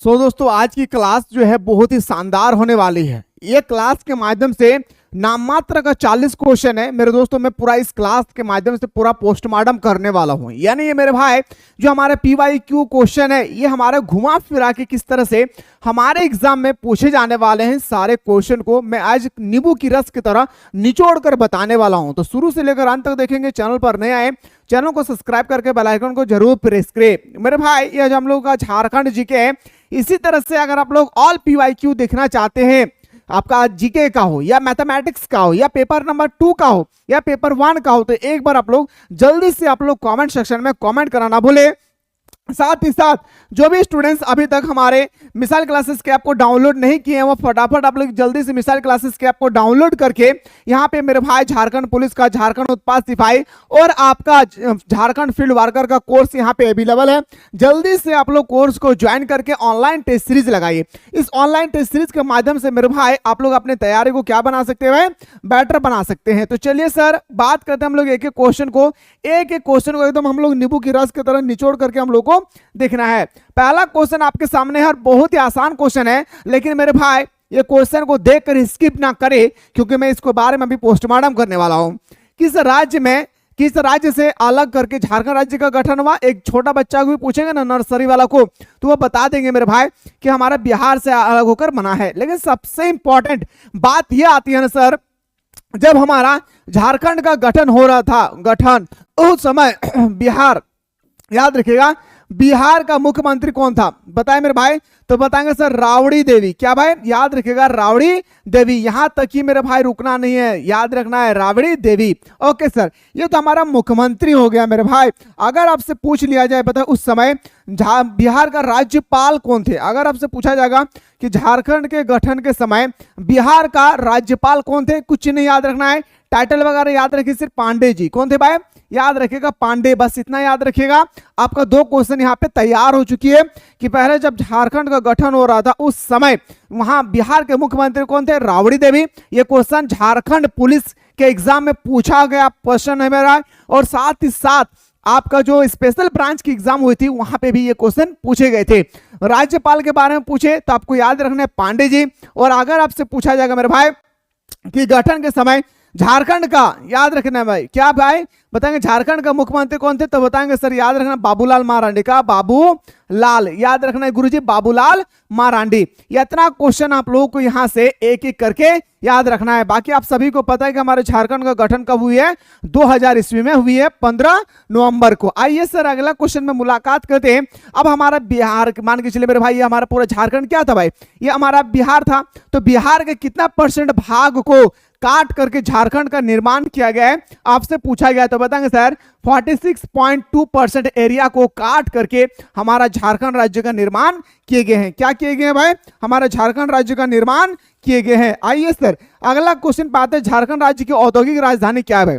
दोस्तों आज की क्लास जो है बहुत ही शानदार होने वाली है। ये क्लास के माध्यम से नाम मात्र का 40 क्वेश्चन है मेरे दोस्तों। मैं पूरा इस क्लास के माध्यम से पूरा पोस्टमार्टम करने वाला हूं। यानी ये मेरे भाई जो हमारे PYQ क्वेश्चन है ये हमारे घुमा फिरा के किस तरह से हमारे एग्जाम में पूछे जाने वाले हैं, सारे क्वेश्चन को मैं आज नींबू की रस की तरह निचोड़ कर बताने वाला हूं। तो शुरू से लेकर अंत तक देखेंगे। चैनल पर नए आए चैनल को सब्सक्राइब करके बेल आइकन को जरूर प्रेस करें। मेरे भाई ये हम लोग का झारखंड जीके है। इसी तरह से अगर आप लोग ऑल PYQ देखना चाहते हैं, आपका जीके का हो या मैथमेटिक्स का हो या पेपर नंबर 2 का हो या पेपर 1 का हो, तो एक बार आप लोग जल्दी से आप लोग कमेंट सेक्शन में कमेंट कराना भूले। साथ ही साथ जो भी स्टूडेंट्स अभी तक हमारे मिसाइल क्लासेस के ऐप को डाउनलोड नहीं किए हैं वो फटाफट आप लोग जल्दी से मिसाइल क्लासेस के ऐप को डाउनलोड करके यहाँ पे मेरे भाई झारखंड पुलिस का, झारखंड उत्पाद सिपाही और आपका झारखंड फील्ड वर्कर का कोर्स यहाँ पे अवेलेबल है। जल्दी से आप लोग कोर्स को ज्वाइन करके ऑनलाइन टेस्ट सीरीज लगाइए। इस ऑनलाइन टेस्ट सीरीज के माध्यम से मेरे भाई आप लोग अपने तैयारी को क्या बना सकते हैं, बेटर बना सकते हैं। तो चलिए सर बात करते हैं हम लोग एक एक क्वेश्चन को एकदम हम लोग नींबू की रस की तरह निचोड़ करके हम लोग को देखना है। पहला क्वेश्चन आपके सामने है, बहुत ही आसान क्वेश्चन है, लेकिन मेरे भाई ये क्वेश्चन को देखकर स्किप ना करें क्योंकि मैं इसके बारे में भी पोस्टमार्टम करने वाला हूं। किस राज्य से अलग करके झारखंड राज्य का गठन हुआ? एक छोटा बच्चा को भी पूछेंगे ना, नर्सरी वाला को, तो वो बता देंगे मेरे भाई कि हमारा बिहार से अलग होकर बना है। लेकिन सबसे इंपॉर्टेंट बात यह आती है ना सर, जब हमारा झारखंड का गठन हो रहा था, उस समय बिहार, याद रखिएगा, बिहार का मुख्यमंत्री कौन था बताएं मेरे भाई? तो बताएंगे सर राबड़ी देवी। क्या भाई? याद रखिएगा राबड़ी देवी। यहां तक ही मेरे भाई रुकना नहीं है, याद रखना है राबड़ी देवी। ओके सर, ये तो हमारा मुख्यमंत्री हो गया मेरे भाई। अगर आपसे पूछ लिया जाए बताए उस समय बिहार का राज्यपाल कौन थे? अगर आपसे पूछा जाएगा कि झारखंड के गठन के समय बिहार का राज्यपाल कौन थे, कुछ नहीं याद रखना है, टाइटल वगैरह याद रखिए, सिर्फ पांडे जी। कौन थे भाई? याद रखिएगा पांडे, बस इतना याद रखिएगा। आपका 2 क्वेश्चन यहाँ पे तैयार हो चुकी है कि पहले जब झारखंड का गठन हो रहा था उस समय वहां बिहार के मुख्यमंत्री कौन थे? राबड़ी देवी। ये क्वेश्चन झारखंड पुलिस के एग्जाम में पूछा गया क्वेश्चन है मेरा। और साथ ही साथ आपका जो स्पेशल ब्रांच की एग्जाम हुई थी वहां पे भी ये क्वेश्चन पूछे गए थे। राज्यपाल के बारे में पूछे तो आपको याद रखना है पांडे जी। और अगर आपसे पूछा जाएगा मेरे भाई कि गठन के समय झारखंड का, याद रखना है भाई, क्या भाई बताएंगे झारखंड का मुख्यमंत्री कौन थे? तो बताएंगे सर याद रखना बाबूलाल मरांडी का, बाबूलाल, याद रखना है गुरुजी, बाबूलाल मरांडी। इतना क्वेश्चन आप लोगों को यहां से एक एक करके याद रखना है। बाकी आप सभी को पता है कि हमारे झारखंड का गठन कब हुई है? 2000 ईस्वी में हुई है, 15 नवंबर को। आइए सर अगला क्वेश्चन में मुलाकात करते हैं। अब हमारा बिहार, मान के चलिए मेरे भाई ये हमारा पूरा झारखंड क्या था भाई? ये हमारा बिहार था। तो बिहार के कितना % भाग को काट करके झारखंड का निर्माण किया गया है आपसे पूछा गया? तो बताएंगे सर 46.2% एरिया को काट करके हमारा झारखंड राज्य का निर्माण किए गए हैं। क्या किए गए हैं भाई? हमारा झारखंड राज्य का निर्माण किए गए हैं। आइए सर अगला क्वेश्चन पाते हैं, झारखंड राज्य की औद्योगिक राजधानी क्या है भाई?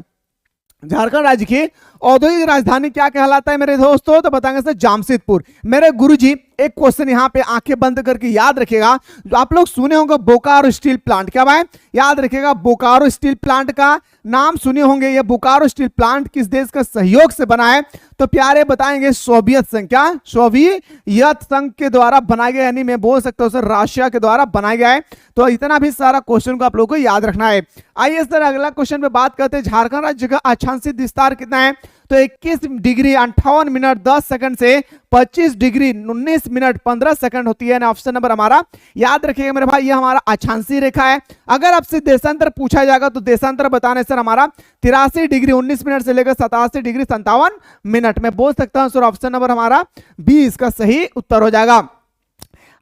झारखंड राज्य की औद्योगिक राजधानी क्या कहलाता है मेरे दोस्तों? तो बताएंगे सर जामशेदपुर। मेरे गुरुजी एक क्वेश्चन यहाँ पे आंखें बंद करके याद रखिएगा, जो आप लोग सुने होंगे बोकारो स्टील प्लांट। क्या भाई? याद रखिएगा बोकारो स्टील प्लांट का नाम सुने होंगे। ये बोकारो स्टील प्लांट किस देश का सहयोग से बना है? तो प्यारे बताएंगे सोवियत संघ। क्या? सोवियत संघ के द्वारा बनाया गया, यानी मैं बोल सकता हूँ सर रशिया के द्वारा बनाया गया है। तो इतना भी सारा क्वेश्चन को आप लोगों को याद रखना है। आइए सर अगला क्वेश्चन पे बात करते हैं, झारखंड राज्य का अक्षांशित विस्तार कितना है? तो 21 डिग्री 58 मिनट 10 सेकंड से 25 डिग्री 19 मिनट 15 सेकंड होती है ना। ऑप्शन नंबर हमारा याद रखिएगा मेरे भाई, ये हमारा अक्षांशीय रेखा है। अगर आपसे देशांतर पूछा जाएगा तो देशांतर बताने सर हमारा 83 डिग्री 19 मिनट से लेकर 87 डिग्री 57 मिनट में बोल सकता हूं सर। ऑप्शन नंबर हमारा 20 का सही उत्तर हो जाएगा।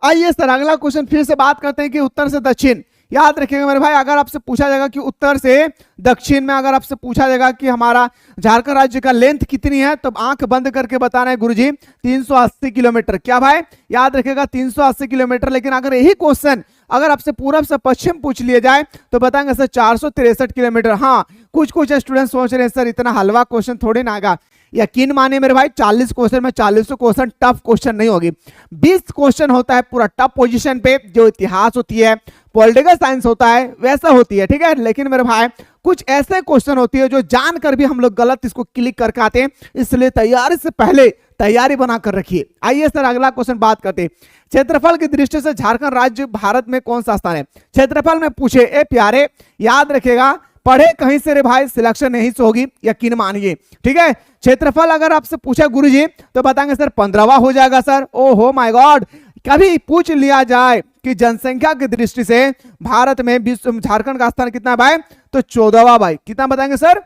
आइए सर अगला क्वेश्चन फिर से बात करते हैं कि उत्तर से दक्षिण। याद रखिएगा मेरे भाई, अगर आपसे पूछा जाएगा कि उत्तर से दक्षिण में, अगर आपसे पूछा जाएगा कि हमारा झारखंड राज्य का लेंथ कितनी है, तो आंख बंद करके बताना है गुरुजी 380 किलोमीटर। क्या भाई? याद रखिएगा 380 किलोमीटर। लेकिन अगर यही क्वेश्चन अगर आपसे पूर्व से पश्चिम पूछ लिया जाए तो बताएंगे सर 463 किलोमीटर। हाँ, कुछ स्टूडेंट सोच रहे हैं सर इतना हलवा क्वेश्चन थोड़ी ना आएगा। यकीन मानिए मेरे भाई 40 क्वेश्चन में 40 क्वेश्चन टफ क्वेश्चन नहीं होगी। 20 क्वेश्चन होता है पूरा टफ पोजीशन पे, जो इतिहास होती है, पॉलिटिकल साइंस होता है, वैसा होती है, ठीक है। लेकिन मेरे भाई कुछ ऐसे क्वेश्चन होती है जो जानकर भी हम लोग गलत इसको क्लिक करके आते हैं, इसलिए तैयारी से पहले तैयारी बनाकर रखिए। आइए सर अगला क्वेश्चन बात करते हैं। क्षेत्रफल की दृष्टि से झारखंड राज्य भारत में कौन सा स्थान है? क्षेत्रफल में पूछे ए प्यारे, याद रखेगा, पढ़े कहीं से रे भाई, सिलेक्शन यहीं से होगी, यकीन मानिए, ठीक है। क्षेत्रफल अगर आपसे पूछा गुरुजी तो बताएंगे सर 15वां हो जाएगा सर। ओहो माय गॉड, कभी पूछ लिया जाए कि जनसंख्या की दृष्टि से भारत में झारखंड का स्थान कितना है भाई, तो 14वां भाई। कितना बताएंगे सर?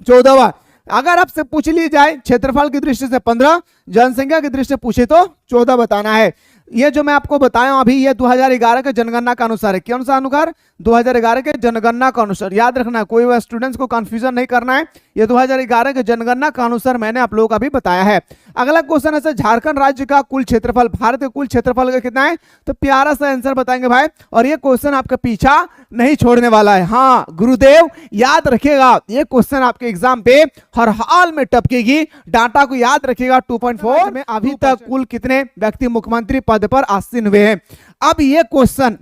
14वां। अगर आपसे पूछ ली जाए क्षेत्रफल की दृष्टि से 15, जनसंख्या की दृष्टि से पूछे तो 14 बताना है। ये जो मैं आपको बताया अभी, ये 2011 के जनगणना के अनुसार है। कौन सा अनुसार? 2011 के जनगणना के अनुसार। याद रखना है, कोई स्टूडेंट्स को कंफ्यूजन नहीं करना है। ये 2011 के जनगणना के अनुसार मैंने आप लोगों को अभी बताया है। अगला क्वेश्चन है सर, झारखंड राज्य का कुल क्षेत्रफल, भारत के कुल क्षेत्रफल का कितना है? तो प्यारा सा आंसर बताएंगे भाई, और ये क्वेश्चन आपका पीछा नहीं छोड़ने वाला है। हाँ गुरुदेव, याद रखिएगा, ये क्वेश्चन आपके एग्जाम पे हर हाल में टपकेगी। डाटा को याद रखिएगा। 2.4 में अभी तक कुल कितने व्यक्ति मुख्यमंत्री पद पर आसीन हुए हैं? अब ये क्वेश्चन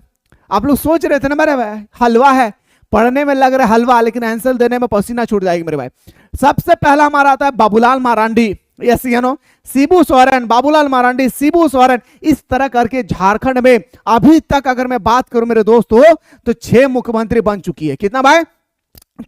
आप लोग सोच रहे थे ना मेरे भाई, हलवा है, पढ़ने में लग रहा है हलवा, लेकिन आंसर देने में पसीना छूट जाएगी मेरे भाई। सबसे पहला हमारा आता है Babulal Marandi, yes you know, Shibu Soren, Babulal Marandi, Shibu Soren. इस तरह करके झारखंड में अभी तक अगर मैं बात करूं मेरे दोस्तों तो 6 मुख्यमंत्री बन चुकी है। कितना भाई?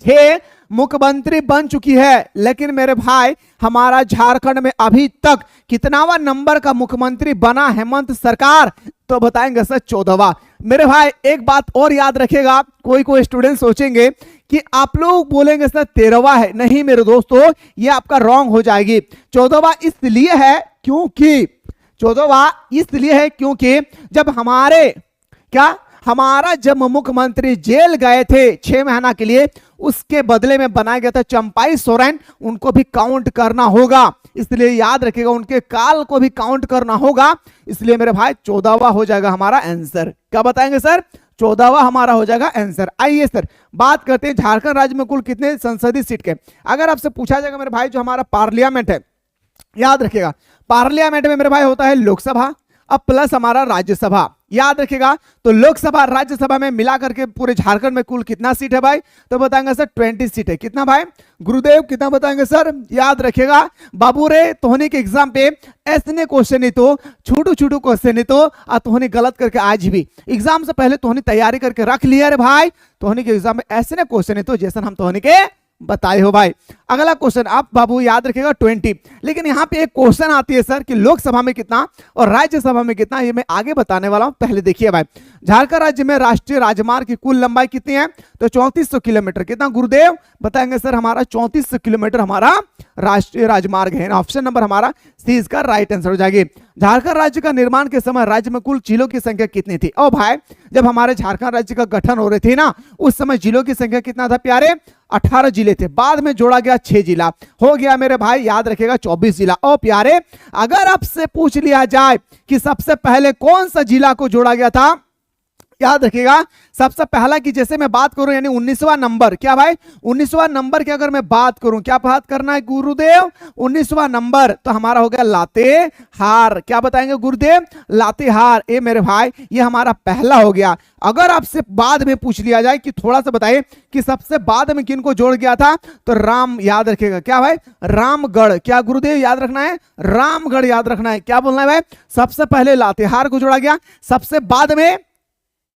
6 मुख्यमंत्री बन चुकी है। लेकिन मेरे भाई हमारा झारखंड में अभी तक कितनावा नंबर का मुख्यमंत्री बना हेमंत सरकार? तो बताएंगे सर 14वां। मेरे भाई एक बात और याद रखिएगा, कोई स्टूडेंट सोचेंगे कि आप लोग बोलेंगे सर 13वां है। नहीं मेरे दोस्तों, ये आपका रॉन्ग हो जाएगी। 14वां इसलिए है क्योंकि 14वां इसलिए है क्योंकि जब हमारा जब मुख्यमंत्री जेल गए थे 6 महीना के लिए, उसके बदले में बनाया गया था चंपाई सोरेन, उनको भी काउंट करना होगा। इसलिए याद रखिएगा, उनके काल को भी काउंट करना होगा। इसलिए मेरे भाई 14वां हो जाएगा हमारा आंसर। क्या बताएंगे सर? 14वां हमारा हो जाएगा आंसर। आइए सर बात करते हैं झारखंड राज्य में कुल कितने संसदीय सीट के। अगर आपसे पूछा जाएगा मेरे भाई, जो हमारा पार्लियामेंट है, याद रखिएगा, पार्लियामेंट में मेरे भाई होता है लोकसभा अब प्लस हमारा राज्यसभा। याद रखिएगा, तो लोकसभा राज्यसभा में मिला करके पूरे झारखंड में कुल कितना सीट है भाई? तो बताएंगे सर 20 सीट है। कितना भाई? गुरुदेव कितना बताएंगे सर? याद रखिएगा बाबू रे, तोहनी के एग्जाम पे ऐसे क्वेश्चन नहीं तो छोटू क्वेश्चन नहीं तो तोहनी गलत करके आज भी एग्जाम से पहले तोहनी तैयारी करके रख लिया रे भाई। तोहनी के एग्जाम में ऐसे क्वेश्चन नहीं तो जैसे हम तोहनी के बताए हो भाई। अगला क्वेश्चन आप बाबू याद रखिएगा 20। लेकिन यहाँ पे एक क्वेश्चन आती है सर कि लोकसभा में कितना और राज्यसभा में कितना, ये मैं आगे बताने वाला हूं। पहले देखिए भाई, झारखंड राज्य में राष्ट्रीय राजमार्ग की कुल लंबाई कितनी है? तो 3400 किलोमीटर। कितना गुरुदेव? बताएंगे सर हमारा 3400 किलोमीटर हमारा राष्ट्रीय राजमार्ग है। ऑप्शन नंबर हमारा सी इसका राइट आंसर हो जाएगी। झारखंड राज्य का निर्माण के समय राज्य में कुल जिलों की संख्या कितनी थी? ओ भाई, जब हमारे झारखंड राज्य का गठन हो रहे थे ना, उस समय जिलों की संख्या कितना था प्यारे? 18 जिले थे। बाद में जोड़ा गया 6 जिला, हो गया मेरे भाई याद रखेगा 24 जिला। ओ प्यारे, अगर आपसे पूछ लिया जाए कि सबसे पहले कौन सा जिला को जोड़ा गया था, याद रखिएगा सबसे पहला की जैसे मैं बात करूं यानी 19वां नंबर। क्या भाई? 19वां नंबर की अगर मैं बात करूं, क्या बात करना है गुरुदेव? 19वां नंबर तो हमारा हो गया लातेहार। क्या बताएंगे गुरुदेव? लातेहार। ए मेरे भाई ये हमारा पहला हो गया। अगर आपसे बाद में पूछ लिया जाए कि थोड़ा सा बताइए कि सबसे बाद में किनको जोड़ गया था, तो राम, याद रखिएगा क्या भाई? रामगढ़। क्या गुरुदेव याद रखना है? रामगढ़ याद रखना है। क्या बोलना है भाई? सबसे पहले लातेहार को जोड़ा गया, सबसे बाद में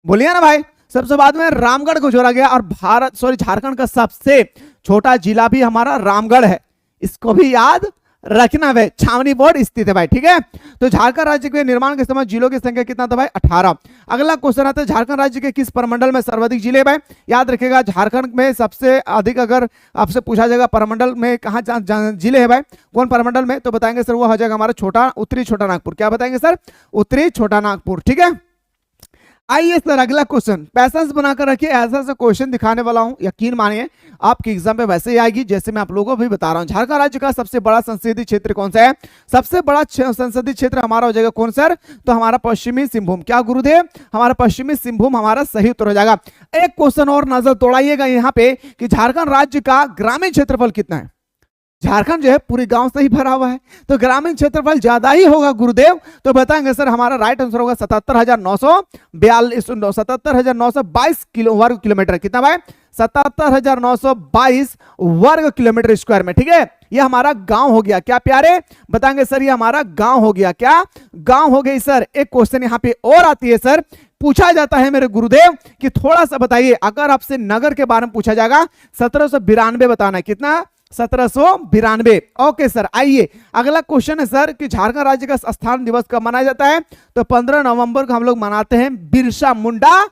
बोलिए ना भाई, सबसे बाद में रामगढ़ को जोड़ा गया। और झारखंड का सबसे छोटा जिला भी हमारा रामगढ़ है, इसको भी याद रखना भाई। छावनी बोर्ड स्थित है भाई, ठीक है। तो झारखंड राज्य के निर्माण के समय जिलों की संख्या कितना था भाई? 18। अगला क्वेश्चन आता है, झारखंड राज्य के किस प्रमंडल में सर्वाधिक जिले भाई? याद रखिएगा झारखंड में सबसे अधिक अगर आपसे पूछा जाएगा प्रमंडल में कहाँ जिले है भाई, कौन प्रमंडल में, तो बताएंगे सर वो हो जाएगा हमारा उत्तरी छोटा नागपुर। क्या बताएंगे सर? उत्तरी छोटा नागपुर, ठीक है। आइए सर अगला क्वेश्चन, पैसेंस बनाकर रखिए, ऐसा ऐसा क्वेश्चन दिखाने वाला हूं, यकीन मानिए आपके एग्जाम पे वैसे ही आएगी जैसे मैं आप लोगों को भी बता रहा हूं। झारखंड राज्य का सबसे बड़ा संसदीय क्षेत्र कौन सा है? सबसे बड़ा संसदीय क्षेत्र हमारा हो जाएगा कौन सर? तो हमारा पश्चिमी सिंहभूम। क्या गुरुदेव? हमारा पश्चिमी सिंहभूम हमारा सही उत्तर हो जाएगा। एक क्वेश्चन और नजर दौड़ाइएगा यहाँ पे कि झारखंड राज्य का ग्रामीण क्षेत्रफल कितना है? झारखंड जो है पूरे गांव से ही भरा हुआ है, तो ग्रामीण क्षेत्रफल ज्यादा ही होगा गुरुदेव। तो बताएंगे सर हमारा राइट आंसर होगा 77,922 वर्ग किलोमीटर। कितना भाई? 77,922 वर्ग किलोमीटर स्क्वायर में। ठीक है, ये हमारा गांव हो गया। क्या प्यारे? बताएंगे सर ये हमारा गांव हो गया। क्या गांव हो गई सर? एक क्वेश्चन यहाँ पे और आती है सर, पूछा जाता है मेरे गुरुदेव कि थोड़ा सा बताइए, अगर आपसे नगर के बारे में पूछा जाएगा 1792 बताना है। कितना? 1792। ओके सर, आइए अगला क्वेश्चन है सर कि झारखंड राज्य का स्थान दिवस कब मनाया जाता है? तो 15 नवंबर को हम लोग मनाते हैं। बिरसा मुंडा,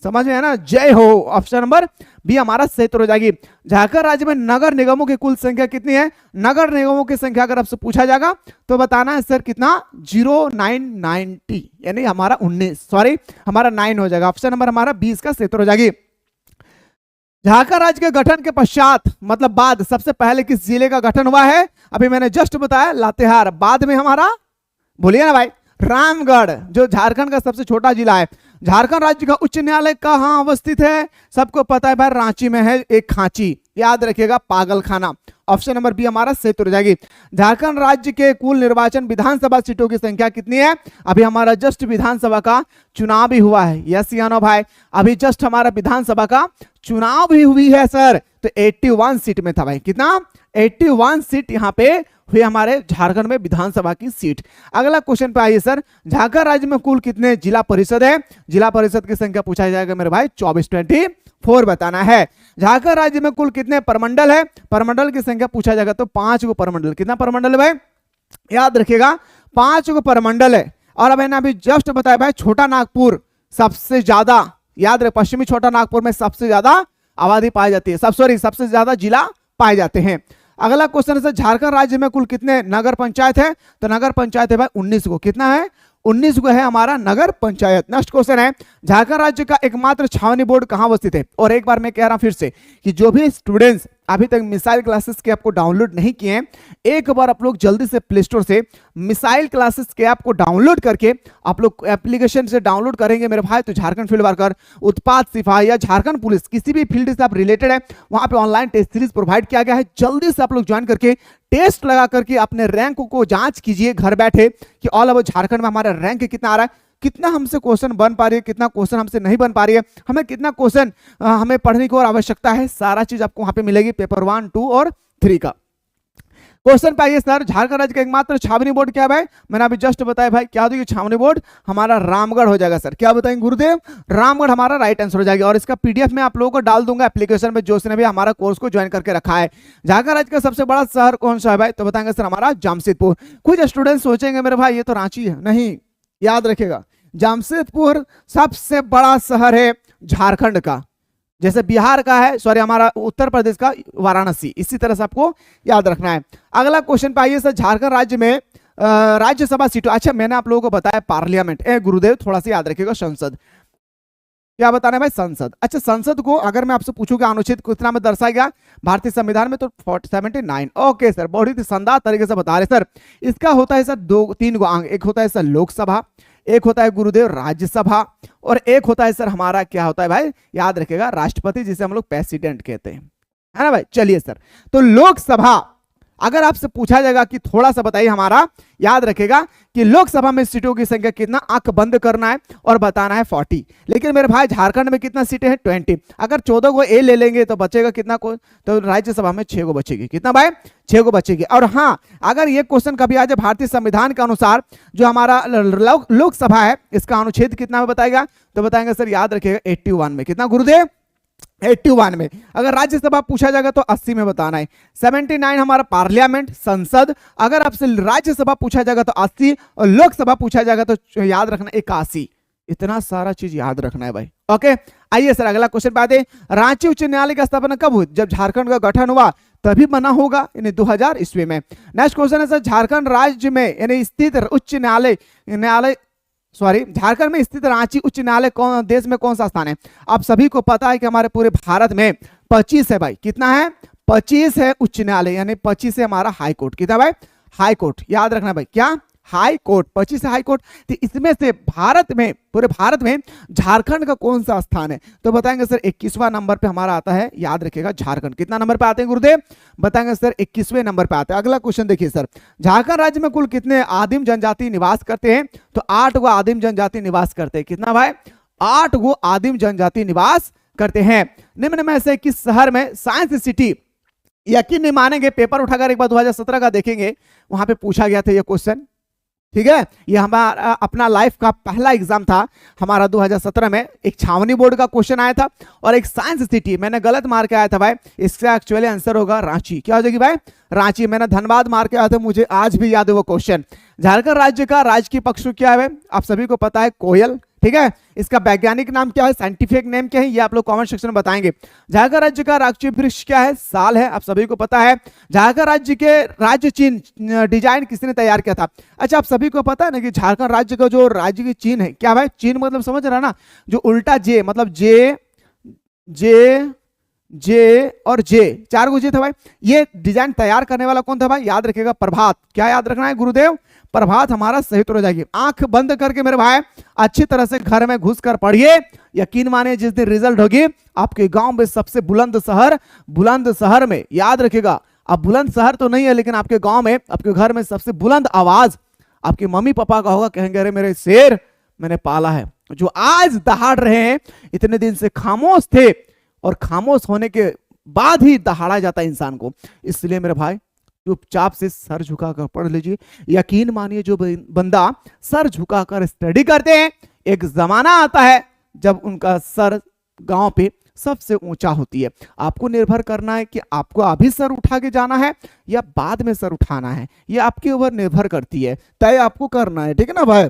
समझ में है ना? जय हो। ऑप्शन नंबर बी हमारा सही उत्तर हो जाएगी। झारखंड राज्य में नगर निगमों की कुल संख्या कितनी है? नगर निगमों की संख्या अगर आपसे पूछा जाएगा तो बताना है सर कितना? 0990, यानी हमारा 19, सॉरी हमारा 9 हो जाएगा। ऑप्शन नंबर हमारा 20 का सही उत्तर हो जाएगी। झारखंड राज्य के गठन के पश्चात मतलब बाद सबसे पहले किस जिले का गठन हुआ है? अभी मैंने जस्ट बताया लातेहार। बाद में हमारा, बोलिए ना भाई, रामगढ़, जो झारखंड का सबसे छोटा जिला है। झारखंड राज्य का उच्च न्यायालय कहाँ अवस्थित है? सबको पता है भाई, रांची में है एक खांची, याद रखिएगा, पागलखाना। ऑप्शन नंबर बी हमारा सही उत्तर हो जाएगी। झारखंड राज्य के कुल निर्वाचन विधानसभा सीटों की संख्या कितनी है? अभी हमारा जस्ट विधानसभा का चुनाव भी हुआ है। यस या नो भाई? अभी जस्ट हमारा विधानसभा का चुनाव भी हुई है सर। तो 81 सीट में था भाई। कितना? 81 सीट यहाँ पे हुई हमारे झारखंड में विधानसभा की सीट। अगला क्वेश्चन पे आइए सर, झारखंड राज्य में कुल कितने जिला परिषद है? जिला परिषद की संख्या पूछा जाएगा मेरे भाई 24 बताना है। झारखंड राज्य में कुल कितने प्रमंडल है? प्रमंडल की संख्या पूछा जाएगा तो 5 गो प्रमंडल। कितना प्रमंडल है भाई? याद रखिएगा 5 गो प्रमंडल है। और अब मैंने अभी जस्ट बताया भाई, छोटा नागपुर सबसे ज्यादा, याद रहे, पश्चिमी छोटा नागपुर में सबसे ज्यादा आबादी पाई जाती है, सबसे ज्यादा जिला पाए जाते हैं। अगला क्वेश्चन है झारखंड राज्य में कुल कितने नगर पंचायत है? तो नगर पंचायत है भाई 19 को। कितना है? 19 को है हमारा नगर पंचायत। नेक्स्ट क्वेश्चन है, झारखंड राज्य का एकमात्र छावनी बोर्ड कहां अवस्थित है? और एक बार मैं कह रहा हूं फिर से कि जो भी स्टूडेंट्स अभी तक मिसाइल क्लासेस के ऐप को डाउनलोड नहीं किए हैं, एक बार आप लोग जल्दी से प्ले स्टोर से मिसाइल क्लासेस के ऐप को डाउनलोड करके आप लोग एप्लीकेशन से डाउनलोड करेंगे मेरे भाई, तो झारखंड फील्ड वर्कर, उत्पाद सिपाही या झारखंड पुलिस, किसी भी फील्ड से आप रिलेटेड है, वहां पे ऑनलाइन टेस्ट सीरीज प्रोवाइड किया गया है। जल्दी से आप लोग ज्वाइन करके टेस्ट लगा करके अपने रैंक को जांच कीजिए घर बैठे कि ऑल ओवर झारखंड में हमारा रैंक कितना आ रहा है, कितना हमसे क्वेश्चन बन पा रही है, कितना क्वेश्चन हमसे नहीं बन पा रही है, हमें कितना क्वेश्चन हमें पढ़ने की और आवश्यकता है। सारा चीज आपको वहां पे मिलेगी पेपर 1, 2 और 3 का। क्वेश्चन पाइए सर, झारखंड राज्य का एकमात्र छावनी बोर्ड क्या है भाई? मैंने अभी जस्ट बताया भाई, क्या होगी छावनी बोर्ड? हमारा रामगढ़ हो जाएगा सर। क्या बताएंगे गुरुदेव? रामगढ़ हमारा राइट आंसर हो जाएगा। और इसका पीडीएफ में आप लोगों को डाल दूंगा एप्लीकेशन में, जो उसने भी हमारा कोर्स को ज्वाइन करके रखा है। झारखंड राज्य का सबसे बड़ा शहर कौन सा है भाई? तो बताएंगे सर हमारा जमशेदपुर। कुछ स्टूडेंट सोचेंगे मेरे भाई ये तो रांची है, नहीं, याद रखेगा जमशेदपुर सबसे बड़ा शहर है झारखंड का, जैसे बिहार का है, सॉरी हमारा उत्तर प्रदेश का वाराणसी, इसी तरह से आपको याद रखना है। अगला क्वेश्चन पे आइए सर, झारखंड राज्य में राज्यसभा सीटों, अच्छा मैंने आप लोगों को बताया पार्लियामेंट, गुरुदेव थोड़ा सा याद रखिएगा, संसद, क्या बताना है भाई? संसद। अच्छा संसद को अगर मैं आपसे पूछूंगा अनुच्छेद कितना में दर्शाया गया भारतीय संविधान में, तो 79। ओके सर, बहुत ही शानदार तरीके से बता रहे सर। इसका होता है सर 2-3 गो अंग, एक होता है सर लोकसभा, एक होता है गुरुदेव राज्यसभा, और एक होता है सर हमारा क्या होता है भाई? याद रखेगा राष्ट्रपति, जिसे हम लोग प्रेसिडेंट कहते हैं, है ना भाई? चलिए सर, तो लोकसभा अगर आपसे पूछा जाएगा कि थोड़ा सा बताइए हमारा, याद रखेगा कि लोकसभा में सीटों की संख्या कितना, आंख बंद करना है और बताना है 40। लेकिन मेरे भाई झारखंड में कितना सीटें हैं? 20। अगर 14 को ए ले लेंगे तो बचेगा कितना को? तो राज्यसभा में 6 को बचेगी। कितना भाई? 6 को बचेगी। और हाँ, अगर ये क्वेश्चन कभी आ जाए भारतीय संविधान के अनुसार जो हमारा लोकसभा है, इसका अनुच्छेद कितना में बताएगा? तो बताएंगे सर, याद रखिएगा 81 में। कितना गुरुदेव? 81 में। अगर राज्यसभा पूछा जाएगा तो 80 में बताना है। 79 हमारा पार्लियामेंट, संसद। अगर आपसे राज्यसभा पूछा जाएगा तो 80, और लोकसभा पूछा जाएगा तो याद रखना 81। इतना सारा चीज याद रखना है भाई। ओके, आइए सर अगला क्वेश्चन पे आते हैं। रांची उच्च न्यायालय की स्थापना कब हुई? जब झारखंड का गठन हुआ तभी बना होगा, यानी 2000 ईस्वी में। नेक्स्ट क्वेश्चन है सर, झारखंड राज्य में यानी स्थित उच्च न्यायालय झारखंड में स्थित रांची उच्च न्यायालय कौन देश में कौन सा स्थान है? आप सभी को पता है कि हमारे पूरे भारत में 25 है भाई। कितना है? 25 है उच्च न्यायालय, यानी 25 है हमारा हाई कोर्ट। कितना भाई? हाई कोर्ट, याद रखना भाई। क्या हाई कोर्ट, 25 है हाई कोर्ट। तो इसमें से भारत में, पूरे भारत में झारखंड का कौन सा स्थान है? तो बताएंगे सर 21वां नंबर पे हमारा आता है, याद रखिएगा झारखंड। कितना नंबर पे आते हैं गुरुदेव? बताएंगे सर 21वें नंबर पे आते हैं। अगला क्वेश्चन देखिए सर, झारखंड राज्य में कुल कितने आदिम जनजाति निवास करते हैं? तो 8 गो आदिम जनजाति निवास करते हैं। कितना भाई? 8 गो आदिम जनजाति निवास करते हैं। निम्न में से किस शहर में साइंस सिटी, यकीन नहीं मानेंगे, पेपर उठाकर एक बार 2017 का देखेंगे, वहां पे पूछा गया था ये क्वेश्चन, ठीक है। ये हमारा अपना लाइफ का पहला एग्जाम था हमारा 2017 में। एक छावनी बोर्ड का क्वेश्चन आया था और एक साइंस सिटी, मैंने गलत मार के आया था भाई, इसका एक्चुअली आंसर होगा रांची। क्या हो जाएगी भाई? रांची। मैंने धनबाद मार के आया था, मुझे आज भी याद है वो क्वेश्चन। झारखंड राज्य का राजकीय पशु क्या है? आप सभी को पता है कोयल, ठीक है। इसका वैज्ञानिक नाम क्या है, साइंटिफिक नेम क्या है, ये आप लोग कमेंट सेक्शन में बताएंगे। झारखंड राज्य का राष्ट्रीय वृक्ष क्या है? साल है, आप सभी को पता है। झारखंड राज्य के राज्य चिन्ह डिजाइन किसने तैयार किया था? अच्छा, आप सभी को पता है ना कि झारखंड राज्य का जो राज्य की चिन्ह है, क्या भाई? चिन्ह मतलब समझ रहा ना, जो उल्टा जे, मतलब जे जे जे और जे, 4 गो जे था भाई। ये डिजाइन तैयार करने वाला कौन था भाई? याद रखिएगा प्रभात। क्या याद रखना है गुरुदेव? प्रभात हमारा सही उत्तर हो जाएगी। आंख बंद करके मेरे भाई अच्छी तरह से घर में घुसकर पढ़िए, यकीन माने जिस दिन रिजल्ट होगी आपके गांव में सबसे बुलंद शहर में, याद रखिएगा, अब बुलंद शहर तो नहीं है लेकिन आपके गांव में, आपके घर में सबसे बुलंद आवाज आपके मम्मी पापा का होगा, कहेंगे अरे मेरे शेर मैंने पाला है। जो आज दहाड़ रहे हैं, इतने दिन से खामोश थे और खामोश होने के बाद ही दहाड़ा जाता है इंसान को। इसलिए मेरे भाई चुपचाप से सर झुकाकर पढ़ लीजिए। यकीन मानिए जो बंदा सर झुकाकर स्टडी करते हैं, एक जमाना आता है जब उनका सर गांव पे सबसे ऊंचा होती है। आपको निर्भर करना है कि आपको अभी सर उठा के जाना है या बाद में सर उठाना है, ये आपके ऊपर निर्भर करती है, तय आपको करना है, ठीक है ना भाई।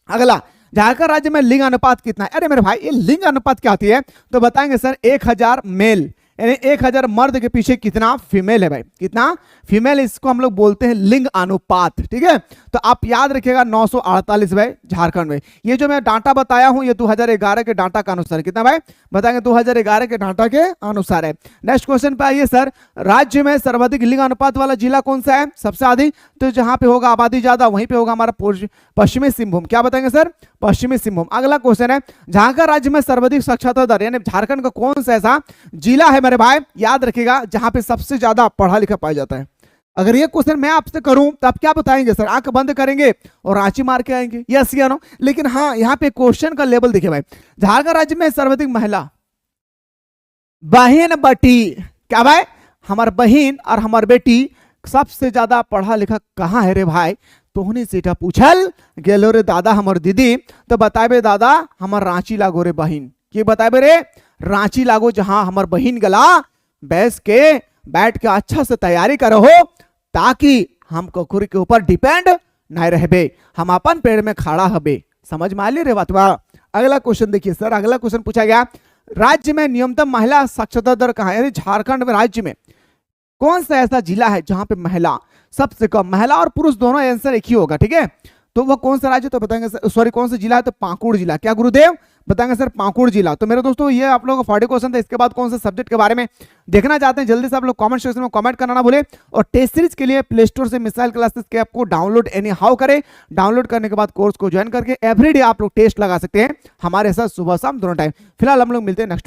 अगला, झारखंड राज्य में लिंग अनुपात कितना है? अरे मेरे भाई ये लिंग अनुपात क्या होती है? तो बताएंगे सर 1000 मेल, यानी 1000 मर्द के पीछे कितना फीमेल है भाई? कितना फीमेल, इसको हम लोग बोलते हैं लिंग अनुपात, ठीक है। तो आप याद रखिएगा 948 भाई झारखंड में। ये जो मैं डाटा बताया हूं ये 2011 के डाटा के अनुसार, कितना भाई? बताएंगे 2011 के डाटा के अनुसार है। नेक्स्ट क्वेश्चन पे आइए सर, राज्य में सर्वाधिक लिंग अनुपात वाला जिला कौन सा है? सबसे अधिक, तो जहां पे होगा आबादी ज्यादा वहीं पे होगा हमारा पश्चिमी सिंहभूम। क्या बताएंगे सर? पश्चिमी सिंहभूम। अगला क्वेश्चन है, झारखंड राज्य में सर्वाधिक साक्षरता दर, यानी झारखंड का कौन सा ऐसा जिला है मेरे भाई, याद रखिएगा, जहां पे सबसे ज्यादा पढ़ा लिखा पाया जाता है? अगर ये क्वेश्चन मैं आपसे करूं तो आप क्या बताएंगे सर? आंख बंद करेंगे और रांची मार के आएंगे, यस या नो। लेकिन हाँ, यहाँ पे क्वेश्चन का लेवल देखिए भाई, झारखंड राज्य में सर्वाधिक महिला बहन बेटी, क्या भाई? हमार बहन और हमार बेटी सबसे ज्यादा पढ़ा लिखा कहाँ है रे भाई? तोहनी सीटा पूछल गेलो रे दादा हमर दीदी, तो बताए दादा हमार रांची लागो रे बहन। ये बताए रे रांची लागो, जहां हमार बहन गला बैठ के अच्छा से तैयारी करो हो, ताकि हम कुकुर के ऊपर डिपेंड नहीं रहबे, हम अपन पेड़ में खड़ा हबे। समझ में आ ली रे बात? अगला क्वेश्चन देखिए सर, अगला क्वेश्चन पूछा गया, राज्य में न्यूनतम महिला साक्षरता दर कहां है? यानी झारखंड में राज्य में कौन सा ऐसा जिला है जहां पे महिला सबसे कम, महिला और पुरुष दोनों आंसर एक ही होगा, ठीक है। तो वह कौन सा राज्य? तो बताएंगे सर, सॉरी कौन सा जिला है? तो पाकुड़ जिला। क्या गुरुदेव? बताएंगे सर पाकुड़ जिला। तो मेरे दोस्तों ये आप लोगों का 40 क्वेश्चन था। इसके बाद कौन सा सब्जेक्ट के बारे में देखना चाहते हैं जल्दी से आप लोग कमेंट सेक्शन में कमेंट करना ना भूले। और टेस्ट सीरीज के लिए प्ले स्टोर से मिसाइल क्लासेस के ऐप को डाउनलोड एनी हाउ करें। डाउनलोड करने के बाद कोर्स को ज्वाइन करके एवरीडे आप लोग टेस्ट लगा सकते हैं हमारे साथ सुबह शाम दोनों टाइम। फिलहाल हम लोग मिलते हैं नेक्स्ट वीडियो।